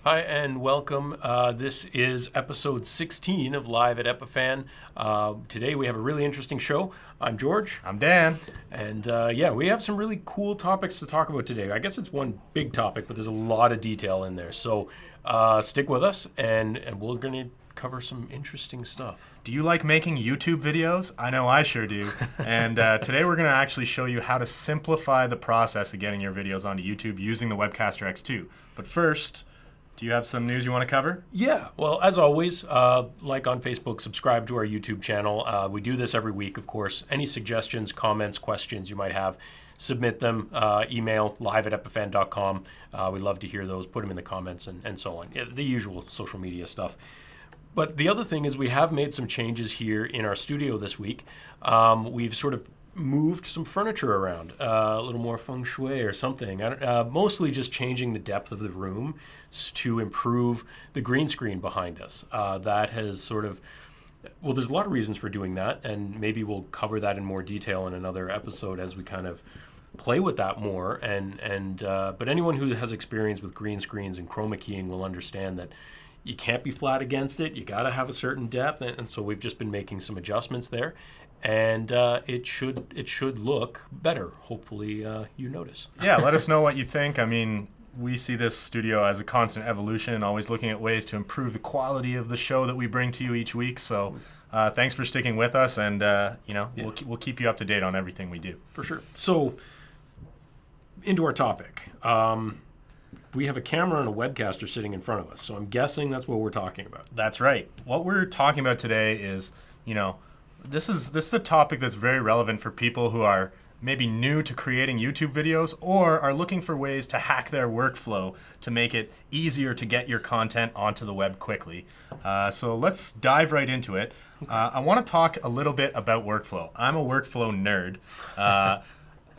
Hi and welcome. This is episode 16 of Live at Epiphan. Today we have a really interesting show. I'm George. I'm Dan. And we have some really cool topics to talk about today. I guess it's one big topic, but there's a lot of detail in there. So stick with us and we're going to cover some interesting stuff. Do you like making YouTube videos? I know I sure do. And today we're going to actually show you how to simplify the process of getting your videos onto YouTube using the Webcaster X2. But first, do you have some news you want to cover? Yeah. Well, as always, like on Facebook, subscribe to our YouTube channel. We do this every week, of course. Any suggestions, comments, questions you might have, submit them. Email live@epiphan.com. We'd love to hear those. Put them in the comments and so on. Yeah, the usual social media stuff. But the other thing is we have made some changes here in our studio this week. We've sort of moved some furniture around, a little more feng shui or something. Mostly just changing the depth of the room to improve the green screen behind us. That has sort of, well, there's a lot of reasons for doing that, and maybe we'll cover that in more detail in another episode as we kind of play with that more. But anyone who has experience with green screens and chroma keying will understand that you can't be flat against it. You got to have a certain depth, and so we've just been making some adjustments there. And it should look better. Hopefully you notice. Yeah, let us know what you think. I mean, we see this studio as a constant evolution, always looking at ways to improve the quality of the show that we bring to you each week. So thanks for sticking with us, and we'll keep you up to date on everything we do. For sure. So into our topic. We have a camera and a webcaster sitting in front of us. So I'm guessing that's what we're talking about. That's right. What we're talking about today is, this is a topic that's very relevant for people who are maybe new to creating YouTube videos or are looking for ways to hack their workflow to make it easier to get your content onto the web quickly. So let's dive right into it. I want to talk a little bit about workflow. I'm a workflow nerd.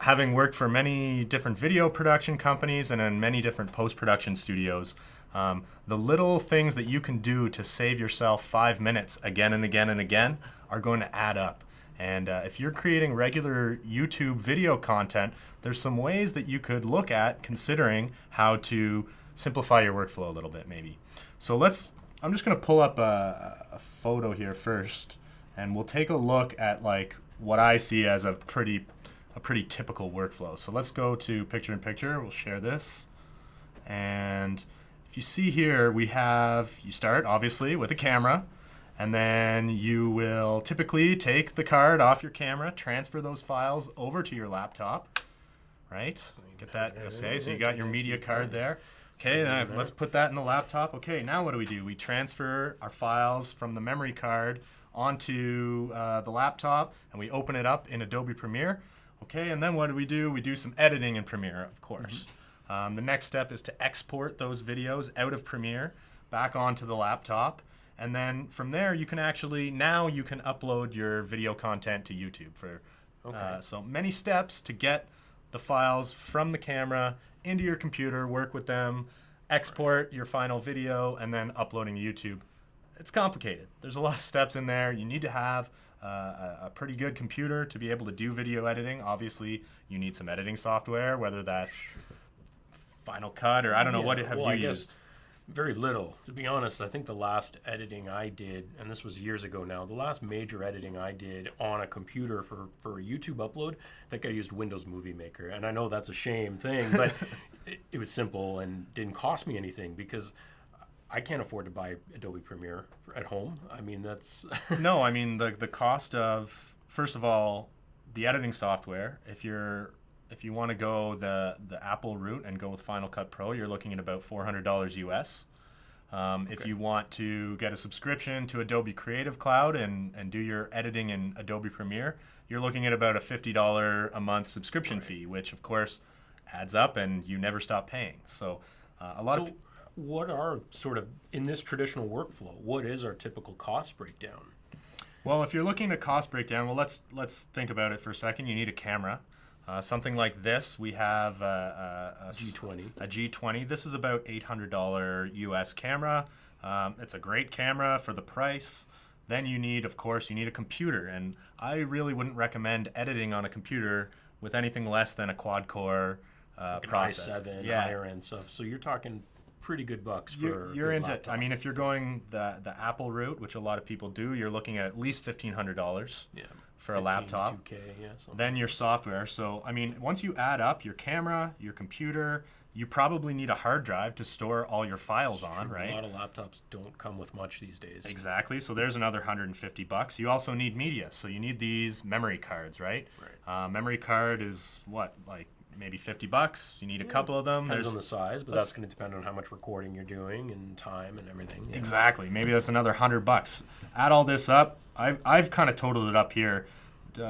Having worked for many different video production companies and in many different post-production studios, the little things that you can do to save yourself 5 minutes again and again and again are going to add up. And if you're creating regular YouTube video content, there's some ways that you could look at considering how to simplify your workflow a little bit maybe. So I'm just going to pull up a photo here first, and we'll take a look at like what I see as a pretty typical workflow. So let's go to picture-in-picture. We'll share this. And if you see here, you start obviously with a camera, and then you will typically take the card off your camera, transfer those files over to your laptop, right? Get that, okay, so you got your media card there. Okay, let's put that in the laptop. Okay, now what do? We transfer our files from the memory card onto the laptop, and we open it up in Adobe Premiere. Okay, and then what do? We do some editing in Premiere, of course. Mm-hmm. The next step is to export those videos out of Premiere back onto the laptop. And then from there, you can upload your video content to YouTube. So many steps to get the files from the camera into your computer, work with them, export your final video, and then uploading to YouTube. It's complicated. There's a lot of steps in there. You need to have a pretty good computer to be able to do video editing. Obviously, you need some editing software, whether that's Final Cut or I don't know, what have you used? Very little. To be honest, I think the last editing I did, and this was years ago now, the last major editing I did on a computer for a YouTube upload, I think I used Windows Movie Maker. And I know that's a shame thing, but it was simple and didn't cost me anything because I can't afford to buy Adobe Premiere at home. I mean, that's... No, I mean, the cost of, first of all, the editing software, if you want to go the Apple route and go with Final Cut Pro, you're looking at about $400 US. Okay. If you want to get a subscription to Adobe Creative Cloud and do your editing in Adobe Premiere, you're looking at about a $50 a month subscription fee, which of course adds up and you never stop paying. So what are sort of, in this traditional workflow, what is our typical cost breakdown? Well, if you're looking at cost breakdown, well, let's think about it for a second. You need a camera. Something like this, we have a G20. A G20. This is about $800 US camera. It's a great camera for the price. Then you need a computer, and I really wouldn't recommend editing on a computer with anything less than a quad-core like processor. i7, higher end stuff. So you're talking pretty good bucks for you're a into. laptop. I mean, if you're going the Apple route, which a lot of people do, you're looking at least $1,500 yeah, for a laptop. 2K, yeah. Something. Then your software. So, I mean, once you add up your camera, your computer, you probably need a hard drive to store all your files on, right? A lot of laptops don't come with much these days. Exactly. So there's another $150. You also need media. So you need these memory cards, right? Right. Memory card is what, like maybe $50? You need a couple of them. Depends on the size, but that's going to depend on how much recording you're doing and time and everything. Yeah. Exactly. Maybe that's another $100. Add all this up. I've kind of totaled it up here.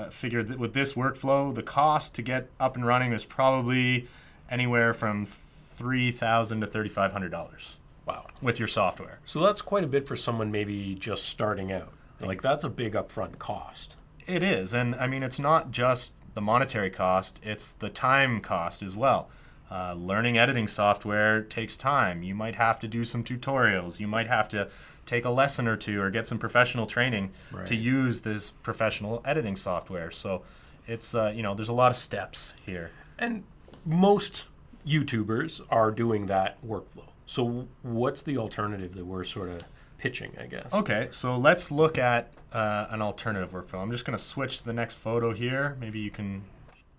Figured that with this workflow, the cost to get up and running is probably anywhere from $3,000 to $3,500. Wow. With your software. So that's quite a bit for someone maybe just starting out. Like, that's a big upfront cost. It is, and I mean, it's not just the monetary cost, it's the time cost as well. Learning editing software takes time. You might have to do some tutorials. You might have to take a lesson or two or get some professional training to use this professional editing software. So it's, there's a lot of steps here. And most YouTubers are doing that workflow. So what's the alternative that we're sort of pitching, I guess? Okay, so let's look at an alternative workflow. I'm just going to switch to the next photo here. Maybe you can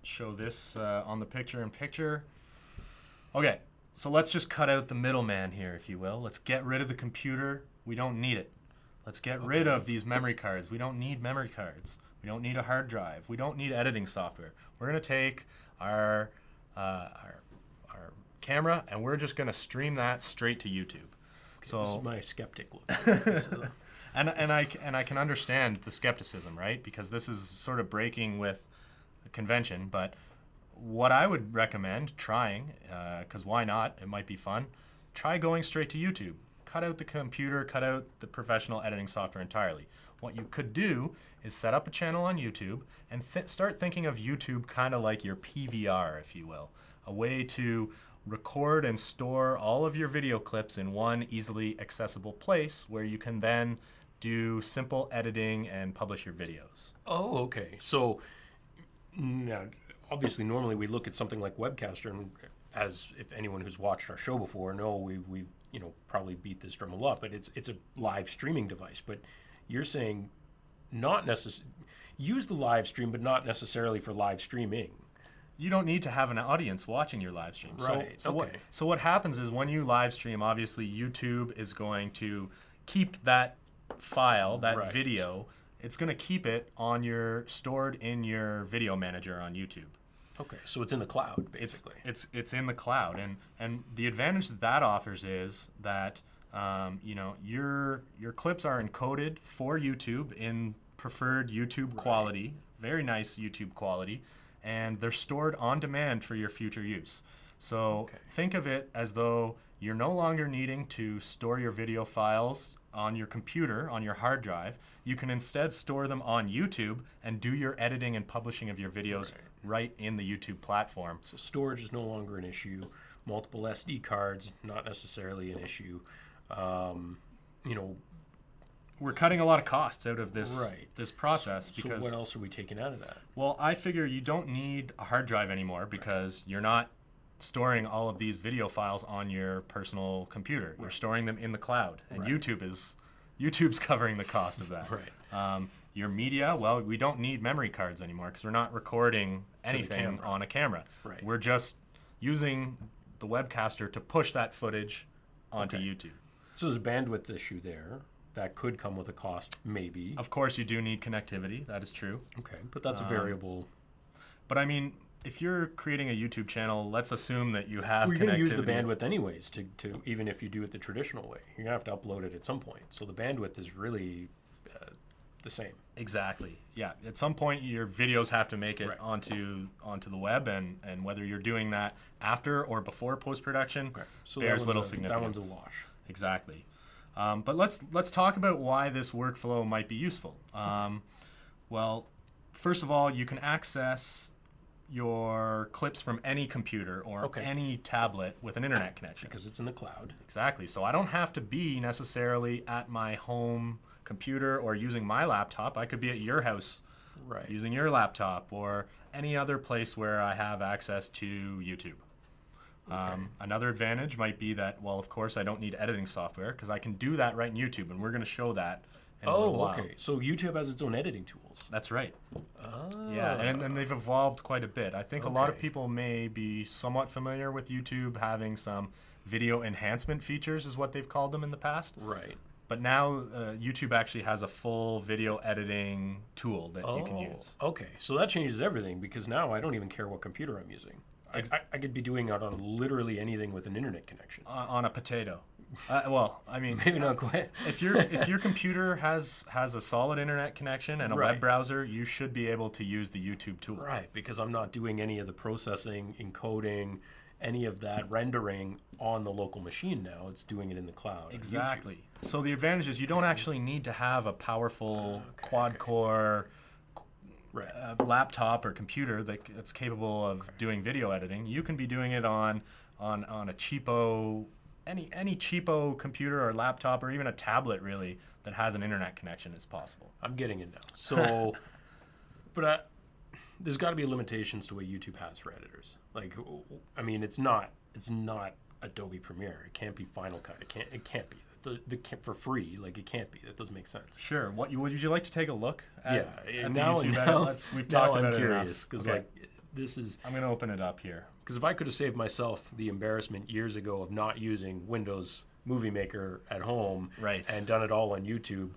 show this on the picture-in-picture. Okay, so let's just cut out the middleman here, if you will. Let's get rid of the computer. We don't need it. Let's get rid of these memory cards. We don't need memory cards. We don't need a hard drive. We don't need editing software. We're going to take our camera and we're just going to stream that straight to YouTube. So this is my skeptic look. and I can understand the skepticism, right? Because this is sort of breaking with the convention. But what I would recommend trying, because why not? It might be fun. Try going straight to YouTube. Cut out the computer, cut out the professional editing software entirely. What you could do is set up a channel on YouTube and start thinking of YouTube kind of like your PVR, if you will. A way to record and store all of your video clips in one easily accessible place where you can then do simple editing and publish your videos. Oh, okay. So now, obviously, normally we look at something like Webcaster, and as if anyone who's watched our show before, we probably beat this drum a lot, but it's a live streaming device. But you're saying not necessarily use the live stream, but not necessarily for live streaming. You don't need to have an audience watching your live stream. Right. So what happens is when you live stream, obviously YouTube is going to keep that file, that video. It's going to keep it stored in your video manager on YouTube. Okay, so it's in the cloud, basically. It's in the cloud, and the advantage that offers is that your clips are encoded for YouTube in preferred YouTube quality, very nice YouTube quality, and they're stored on demand for your future use. So think of it as though you're no longer needing to store your video files on your computer, on your hard drive. You can instead store them on YouTube and do your editing and publishing of your videos right in the YouTube platform. So storage is no longer an issue. Multiple SD cards, not necessarily an issue. We're cutting a lot of costs out of this process. So because what else are we taking out of that? Well, I figure you don't need a hard drive anymore because you're not storing all of these video files on your personal computer. You're storing them in the cloud, and YouTube's covering the cost of that. Your media, well, we don't need memory cards anymore because we're not recording anything on a camera. We're just using the Webcaster to push that footage onto YouTube. So there's a bandwidth issue there. That could come with a cost, maybe. Of course, you do need connectivity. That is true. Okay, but that's a variable. But I mean, if you're creating a YouTube channel, let's assume that you have connectivity. You're going to use the bandwidth anyways, to even if you do it the traditional way. You're going to have to upload it at some point. So the bandwidth is really the same. Exactly. Yeah. At some point, your videos have to make it onto the web, and whether you're doing that after or before post-production bears little significance. That one's a wash. Exactly. But let's talk about why this workflow might be useful. Well, first of all, you can access your clips from any computer or any tablet with an internet connection. Because it's in the cloud. Exactly. So I don't have to be necessarily at my home computer or using my laptop. I could be at your house using your laptop or any other place where I have access to YouTube. Another advantage might be that, well, of course, I don't need editing software because I can do that right in YouTube, and we're going to show that in a little while. Okay. So YouTube has its own editing tools. That's right. Yeah, and they've evolved quite a bit. I think a lot of people may be somewhat familiar with YouTube having some video enhancement features, is what they've called them in the past. Right. But now YouTube actually has a full video editing tool that you can use. Okay, so that changes everything because now I don't even care what computer I'm using. I could be doing it on literally anything with an internet connection. On a potato. Well, I mean, Maybe not quite. if your computer has a solid internet connection and a web browser, you should be able to use the YouTube tool. Right, because I'm not doing any of the processing, encoding, any of that rendering on the local machine now. It's doing it in the cloud. Exactly. So the advantage is you don't actually need to have a powerful quad-core laptop or computer that's capable of doing video editing. You can be doing it on a cheapo, any cheapo computer or laptop or even a tablet really that has an internet connection is possible. I'm getting it now. So, but there's got to be limitations to what YouTube has for editors. Like, I mean, it's not Adobe Premiere. It can't be Final Cut. It can't be. For free, like it can't be. That doesn't make sense. Sure. Would you like to take a look at, at the YouTube edit? We've talked about it. I'm curious because this is. I'm going to open it up here. Because if I could have saved myself the embarrassment years ago of not using Windows Movie Maker at home, and done it all on YouTube,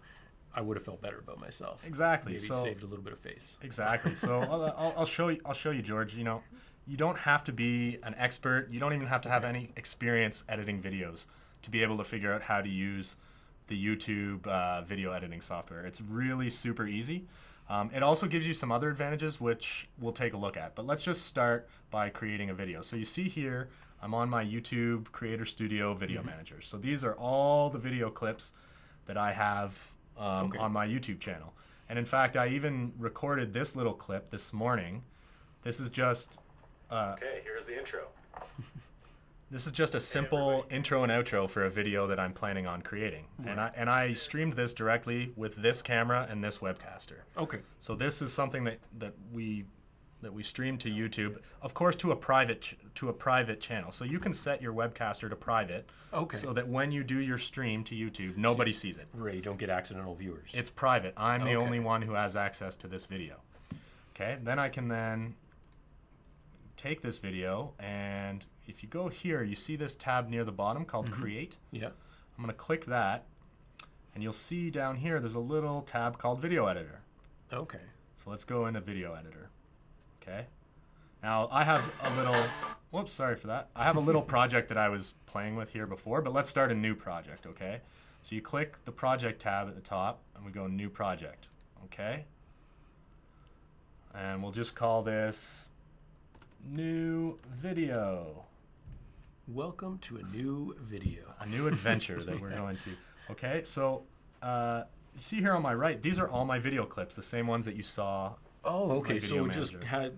I would have felt better about myself. Exactly. Maybe saved a little bit of face. Exactly. So I'll show you, George. You know, you don't have to be an expert. You don't even have to have any experience editing videos to be able to figure out how to use the YouTube video editing software. It's really super easy. It also gives you some other advantages, which we'll take a look at. But let's just start by creating a video. So you see here, I'm on my YouTube Creator Studio Video Manager. So these are all the video clips that I have on my YouTube channel. And in fact, I even recorded this little clip this morning. This is just... okay, here's the intro. This is just a simple intro and outro for a video that I'm planning on creating. And I streamed this directly with this camera and this webcaster. Okay. So this is something that we stream to YouTube, of course to a private channel. So you can set your webcaster to private, so that when you do your stream to YouTube, nobody sees it. Right, you don't get accidental viewers. It's private. I'm the only one who has access to this video. Okay, then I can take this video, and if you go here, you see this tab near the bottom called Create. Yeah. I'm going to click that, and you'll see down here there's a little tab called Video Editor. Okay. So let's go into Video Editor. Okay. Now I have a little, whoops, sorry for that. I have a little project that I was playing with here before, but let's start a new project, okay? So you click the Project tab at the top, and we go New Project, okay? And we'll just call this New Video. Welcome to a new video. A new adventure that we're going to. Okay, so you see here on my right, these are all my video clips, the same ones that you saw. Oh, okay. So it just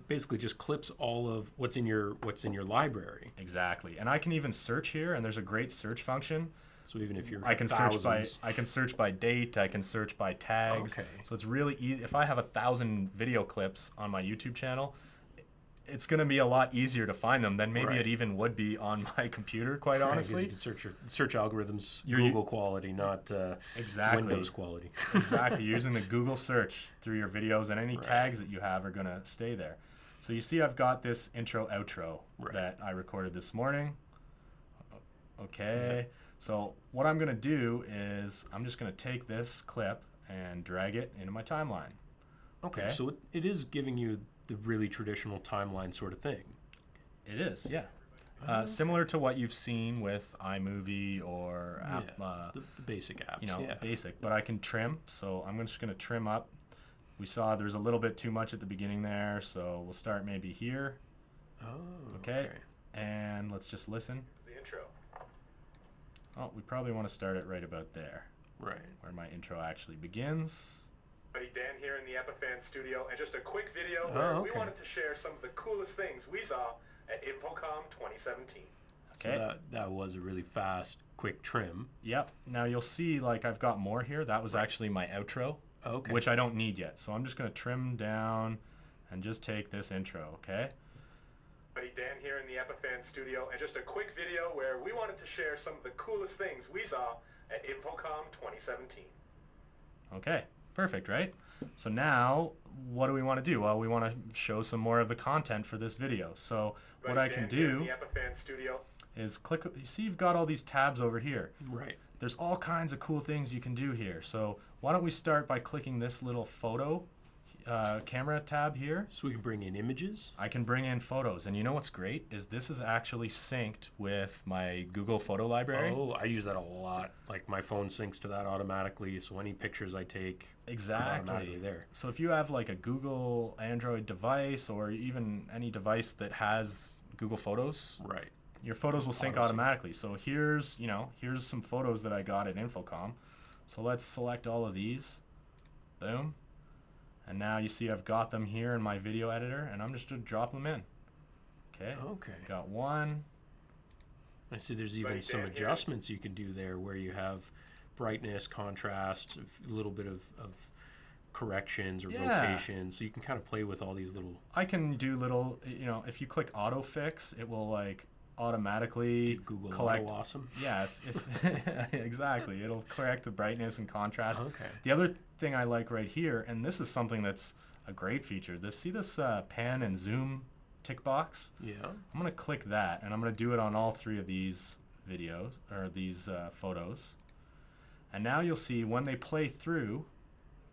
basically just clips all of what's in your library. Exactly. And I can even search here, and there's a great search function. So even if you're I can search by date, I can search by tags. Okay. So it's really easy. If I have 1,000 video clips on my YouTube channel, it's going to be a lot easier to find them than maybe it even would be on my computer, quite honestly. You can search algorithms, Google quality, not Windows quality. Exactly. You're using the Google search through your videos, and any tags that you have are going to stay there. So you see I've got this intro outro that I recorded this morning. Okay. So what I'm going to do is I'm just going to take this clip and drag it into my timeline. Okay. So it is giving you the really traditional timeline sort of thing. It is, yeah. Similar to what you've seen with iMovie or the basic apps. You know, basic. But I can trim, so I'm just going to trim up. We saw there's a little bit too much at the beginning there, so we'll start maybe here. Oh, okay. And let's just listen. The intro. Oh, we probably want to start it right about there. Right. Where my intro actually begins. Dan here in the Epiphan studio, and just a quick video where we wanted to share some of the coolest things we saw at InfoComm 2017. Okay. So that was a really fast, quick trim. Yep. Now you'll see like I've got more here. That was actually my outro, which I don't need yet. So I'm just going to trim down and just take this intro, okay? Dan here in the Epiphan studio, and just a quick video where we wanted to share some of the coolest things we saw at InfoComm 2017. Okay, perfect, right? So now, what do we want to do? Well, we want to show some more of the content for this video. So what I can do is click, you see you've got all these tabs over here. Right. There's all kinds of cool things you can do here. So why don't we start by clicking this little photo camera tab here. So we can bring in images? I can bring in photos. And you know what's great is this is actually synced with my Google photo library. Oh, I use that a lot. Like my phone syncs to that automatically, so any pictures I take exactly there. So if you have like a Google Android device or even any device that has Google Photos, right, your photos will sync automatically. So here's some photos that I got at InfoComm. So let's select all of these. Boom. And now you see I've got them here in my video editor, and I'm just going to drop them in. Okay. Okay. Got one. I see there's even some adjustments you can do there where you have brightness, contrast, a little bit of corrections or rotations. So you can kind of play with all these little... I can do little, if you click auto fix, it will like automatically Google collect. Auto Awesome. Yeah, if exactly. It'll correct the brightness and contrast. Okay. The other thing I like right here, and this is something that's a great feature. See this pan and zoom tick box? Yeah. I'm going to click that, and I'm going to do it on all three of these videos, or these photos. And now you'll see when they play through,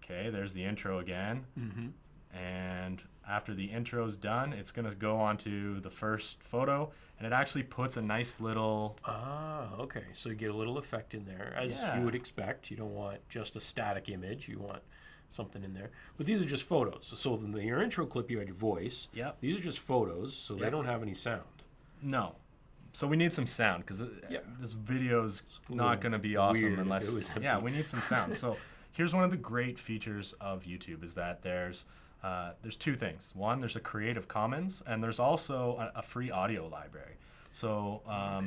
okay, there's the intro again. Mm-hmm. And after the intro's done, it's going to go on to the first photo, and it actually puts a nice little... Ah, okay. So you get a little effect in there, as you would expect. You don't want just a static image. You want something in there. But these are just photos. So in your intro clip, you had your voice. Yep. These are just photos, so they don't have any sound. No. So we need some sound, because this video's not going to be awesome unless... it was empty. Yeah, we need some sound. So here's one of the great features of YouTube is that there's two things. One, there's a Creative Commons, and there's also a free audio library. So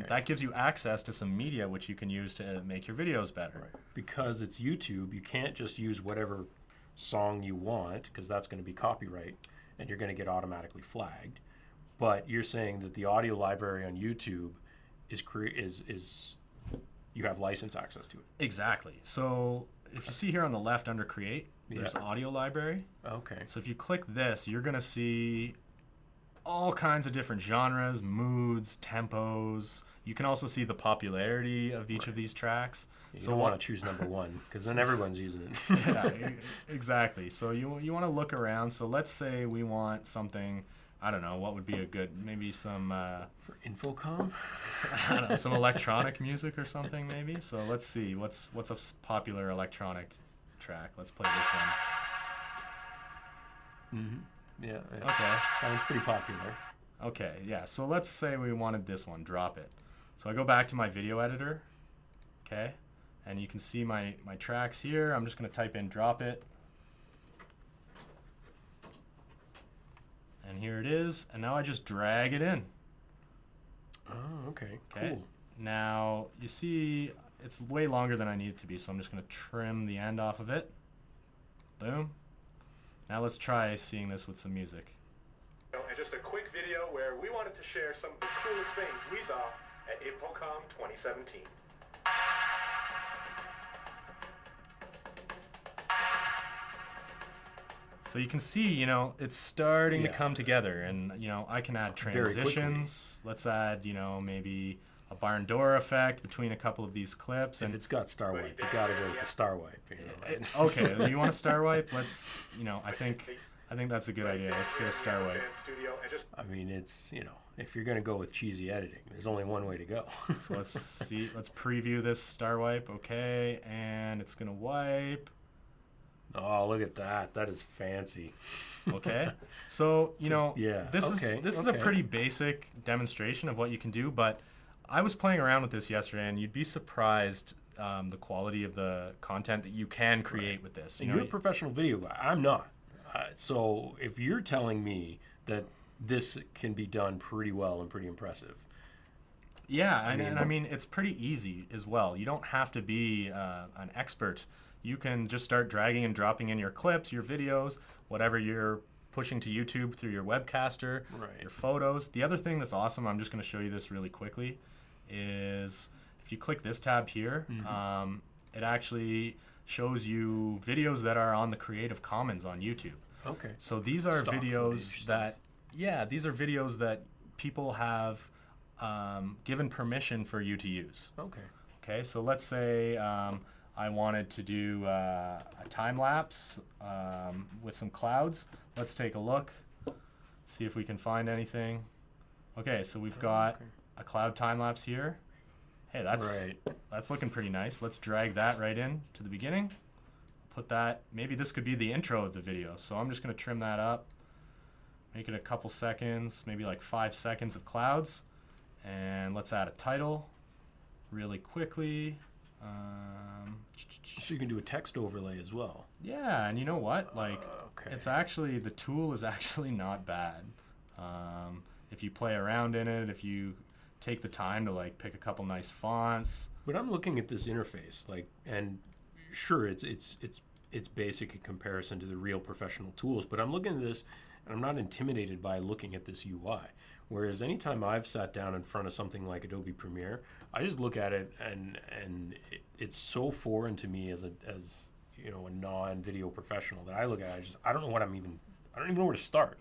that gives you access to some media which you can use to make your videos better. Right. Because it's YouTube, you can't just use whatever song you want, because that's going to be copyright, and you're going to get automatically flagged. But you're saying that the audio library on YouTube is you have license access to it. Exactly. So if you see here on the left under Create, there's audio library. Okay. So if you click this, you're going to see all kinds of different genres, moods, tempos. You can also see the popularity of each of these tracks. You don't want to choose number one, because then everyone's using it. Yeah, exactly. So you want to look around. So let's say we want something, I don't know, what would be a good, maybe some... For InfoComm? I don't know, some electronic music or something maybe. So let's see, what's a popular electronic track? Let's play this one. Mm-hmm. Yeah. Okay. That one's pretty popular. Okay, yeah. So let's say we wanted this one, drop it. So I go back to my video editor, okay? And you can see my tracks here. I'm just going to type in drop it. And here it is. And now I just drag it in. Oh, okay. Cool. Now, you see it's way longer than I need it to be, so I'm just going to trim the end off of it. Boom. Now let's try seeing this with some music. And just a quick video where we wanted to share some of the coolest things we saw at InfoComm 2017. So you can see, it's starting to come together, and I can add transitions. Let's add, maybe a barn door effect between a couple of these clips. And if it's got star wipe, you got to go with the star wipe. Okay, you want a star wipe? Let's, I think that's a good idea. Let's get a star wipe. I mean, it's, if you're going to go with cheesy editing, there's only one way to go. So let's see. Let's preview this star wipe. Okay, and it's going to wipe. Oh, look at that. That is fancy. Okay. So, this is a pretty basic demonstration of what you can do, but I was playing around with this yesterday, and you'd be surprised the quality of the content that you can create with this. You're a professional video guy. I'm not. So if you're telling me that this can be done pretty well and pretty impressive. Yeah, I mean, it's pretty easy as well. You don't have to be an expert. You can just start dragging and dropping in your clips, your videos, whatever you're pushing to YouTube through your webcaster, your photos. The other thing that's awesome, I'm just going to show you this really quickly, is if you click this tab here, it actually shows you videos that are on the Creative Commons on YouTube. Okay. So these are videos that, these are videos that people have given permission for you to use. Okay. Okay, so let's say I wanted to do a time lapse with some clouds. Let's take a look, see if we can find anything. Okay, so we've got a cloud time lapse here. Hey, that's looking pretty nice. Let's drag that right in to the beginning. Put that, maybe this could be the intro of the video. So I'm just gonna trim that up, make it a couple seconds, maybe like 5 seconds of clouds. And let's add a title really quickly. So you can do a text overlay as well. Yeah, and you know what? Like, it's actually, the tool is actually not bad. If you play around in it, if you take the time to like pick a couple nice fonts. But I'm looking at this interface, like, and sure, it's basic in comparison to the real professional tools. But I'm looking at this, and I'm not intimidated by looking at this UI. Whereas anytime I've sat down in front of something like Adobe Premiere, I just look at it, and it's so foreign to me as you know, a non-video professional that I look at it, I don't know what I don't even know where to start.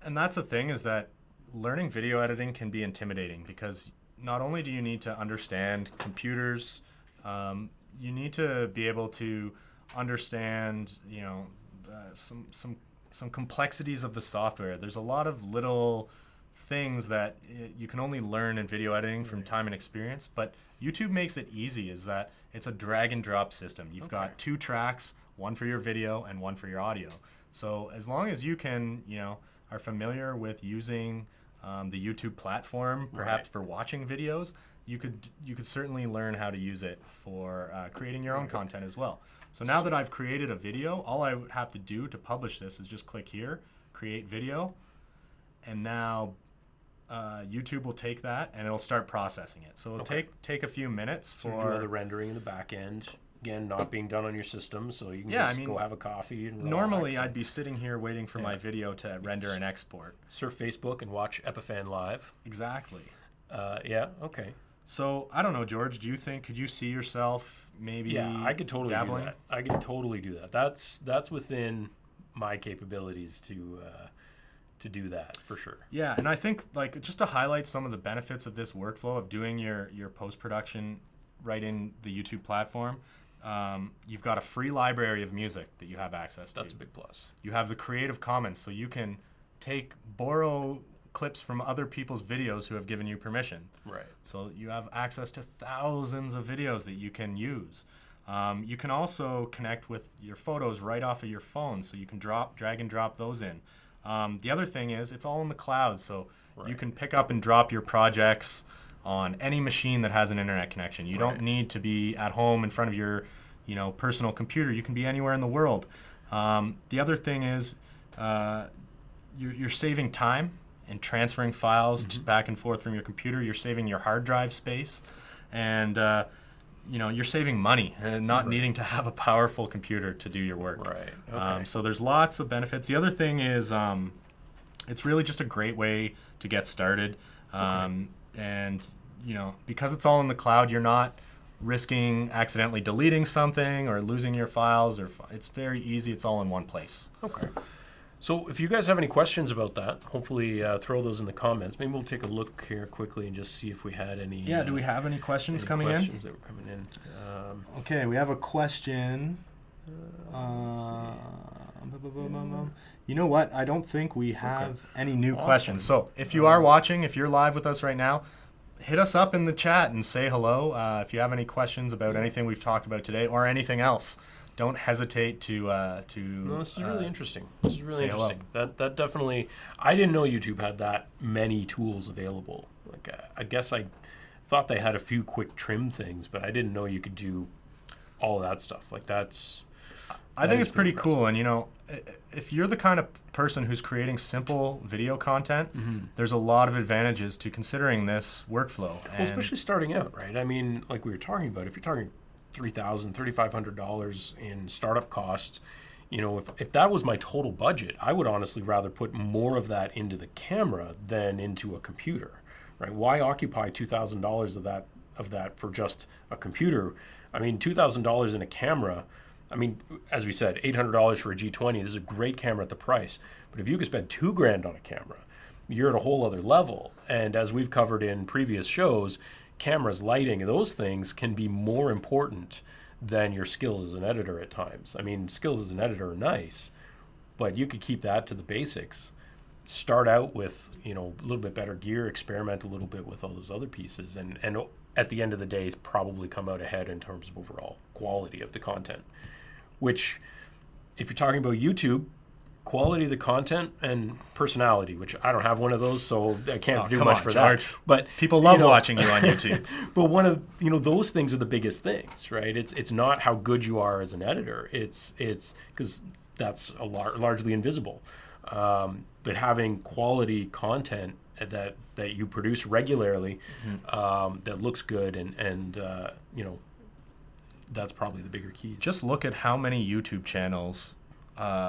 And that's the thing, is that learning video editing can be intimidating, because not only do you need to understand computers, you need to be able to understand, you know, some complexities of the software. There's a lot of little things that you can only learn in video editing from time and experience, but YouTube makes it easy, is that it's a drag and drop system. You've got 2 tracks, one for your video and one for your audio. So as long as you can, you know, are familiar with using the YouTube platform, perhaps for watching videos, you could certainly learn how to use it for creating your own content as well. So now that I've created a video, all I would have to do to publish this is just click here, create video, and now YouTube will take that and it'll start processing it. So it'll take a few minutes for the rendering in the back end. Again, not being done on your system, so you can go have a coffee and relax. Normally, I'd be sitting here waiting for my video to render and export. Surf Facebook and watch Epifan live. Exactly. Okay. So, I don't know, George, could you see yourself maybe I could totally dabbling? do that. I could totally do that. That's within my capabilities to do that, for sure. Yeah, and I think, like, just to highlight some of the benefits of this workflow of doing your post-production right in the YouTube platform, you've got a free library of music that you have access to. That's a big plus. You have the Creative Commons, so you can borrow clips from other people's videos who have given you permission. Right. So you have access to thousands of videos that you can use. You can also connect with your photos right off of your phone, so you can drag and drop those in. The other thing is, it's all in the cloud, so you can pick up and drop your projects on any machine that has an internet connection. You don't need to be at home in front of your, personal computer. You can be anywhere in the world. The other thing is, you're saving time and transferring files back and forth from your computer. You're saving your hard drive space, and you're saving money and not needing to have a powerful computer to do your work. Right. Okay. So there's lots of benefits. The other thing is, it's really just a great way to get started. And because it's all in the cloud, you're not risking accidentally deleting something or losing your files. It's very easy. It's all in one place. Okay. So if you guys have any questions about that, hopefully throw those in the comments. Maybe we'll take a look here quickly and just see if we had any. Yeah, do we have any questions coming in? Questions that were coming in. Okay, we have a question. You know what? I don't think we have any new questions. So if you are watching, if you're live with us right now, hit us up in the chat and say hello. If you have any questions about anything we've talked about today or anything else, don't hesitate to. No, this is really interesting. This is really interesting. That definitely. I didn't know YouTube had that many tools available. Like I guess I thought they had a few quick trim things, but I didn't know you could do all of that stuff. Like that's. I think it's pretty cool, and if you're the kind of person who's creating simple video content, there's a lot of advantages to considering this workflow. Well, especially starting out, right? I mean, like we were talking about, if you're talking $3,000, $3,500 in startup costs, you know, if that was my total budget, I would honestly rather put more of that into the camera than into a computer, right? Why occupy $2,000 of that for just a computer? I mean, $2,000 in a camera, I mean, as we said, $800 for a G20. This is a great camera at the price. But if you could spend $2,000 on a camera, you're at a whole other level. And as we've covered in previous shows, cameras, lighting, those things can be more important than your skills as an editor at times. I mean, skills as an editor are nice, but you could keep that to the basics. Start out with, you know, a little bit better gear, experiment a little bit with all those other pieces, and at the end of the day, probably come out ahead in terms of overall quality of the content. Which, if you're talking about YouTube, quality of the content and personality, which I don't have one of those, so I can't do much for George. that. But people love watching you on YouTube. But one of, you know, those things are the biggest things, right? It's not how good you are as an editor. It's because that's largely invisible. But having quality content that you produce regularly, that looks good, and you know, that's probably the bigger key. Just look at how many YouTube channels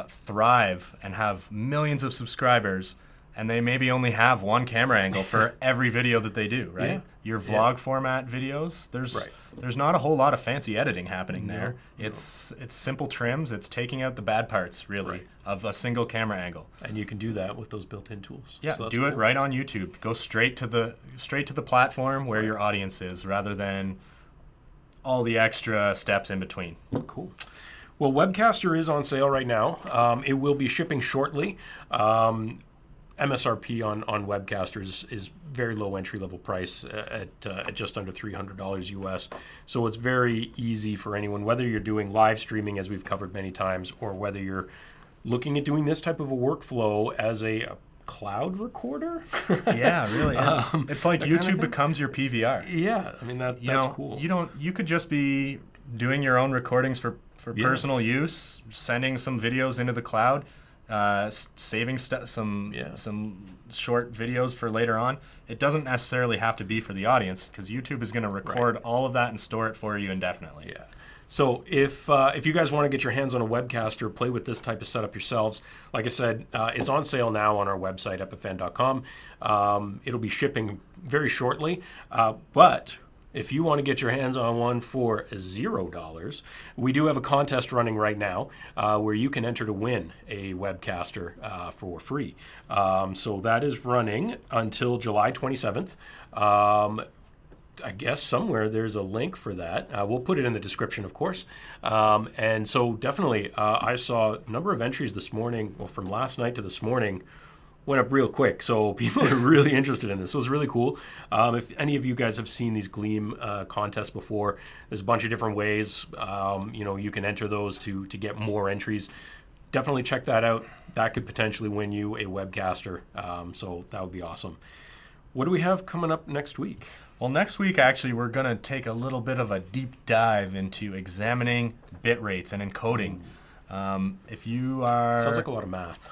thrive and have millions of subscribers, and they maybe only have one camera angle for every video that they do, right? Yeah. Your vlog format videos, there's not a whole lot of fancy editing happening there. It's simple trims. It's taking out the bad parts, really, of a single camera angle. And you can do that with those built-in tools. Yeah, so do it right on YouTube. Go straight to the platform where your audience is, rather than all the extra steps in between. Cool. Well, Webcaster is on sale right now. It will be shipping shortly. MSRP on Webcaster is very low entry-level price at just under $300 US. So it's very easy for anyone, whether you're doing live streaming, as we've covered many times, or whether you're looking at doing this type of a workflow as a cloud recorder. Yeah, really. It's like YouTube becomes your PVR. Yeah, I mean, that's cool. You could just be doing your own recordings for personal use, sending some videos into the cloud, saving some short videos for later on. It doesn't necessarily have to be for the audience, because YouTube is going to record all of that and store it for you indefinitely. Yeah. So if you guys want to get your hands on a Webcaster, play with this type of setup yourselves. Like I said, it's on sale now on our website, epifan.com. It'll be shipping very shortly, but if you want to get your hands on one for $0, we do have a contest running right now where you can enter to win a Webcaster for free. So that is running until July 27th. I guess somewhere there's a link for that. We'll put it in the description, of course. And so definitely, I saw a number of entries this morning, well, from last night to this morning, went up real quick. So people are really interested in this. So it's really cool. If any of you guys have seen these Gleam contests before, there's a bunch of different ways. You can enter those to get more entries. Definitely check that out. That could potentially win you a Webcaster. So that would be awesome. What do we have coming up next week? Well, next week, actually, we're going to take a little bit of a deep dive into examining bit rates and encoding. If you are... Sounds like a lot of math.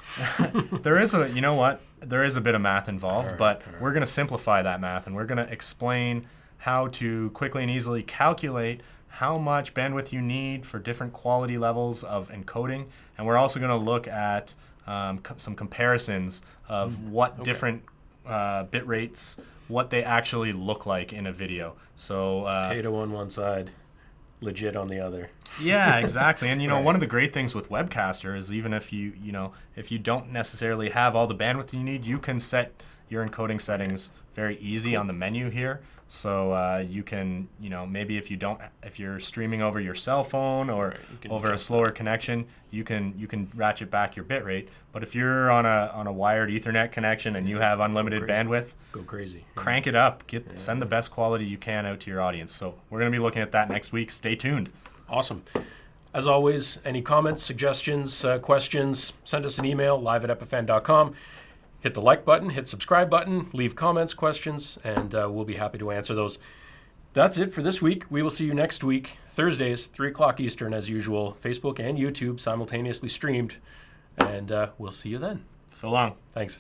There is a bit of math involved, but we're going to simplify that math, and we're going to explain how to quickly and easily calculate how much bandwidth you need for different quality levels of encoding. And we're also going to look at some comparisons of what different bit rates, what they actually look like in a video. So potato on one side, legit on the other. Yeah, exactly. And one of the great things with Webcaster is, even if you don't necessarily have all the bandwidth you need, you can set your encoding settings very easy on the menu here. So you can, maybe if you're streaming over your cell phone or over a slower connection, you can ratchet back your bit rate. But if you're on a wired Ethernet connection and you have unlimited bandwidth, go crazy. Crank it up. Send the best quality you can out to your audience. So we're going to be looking at that next week. Stay tuned. Awesome. As always, any comments, suggestions, questions, send us an email, live@epifan.com. Hit the like button, hit subscribe button, leave comments, questions, and we'll be happy to answer those. That's it for this week. We will see you next week, Thursdays, 3 o'clock Eastern, as usual. Facebook and YouTube simultaneously streamed, and we'll see you then. So long. Thanks.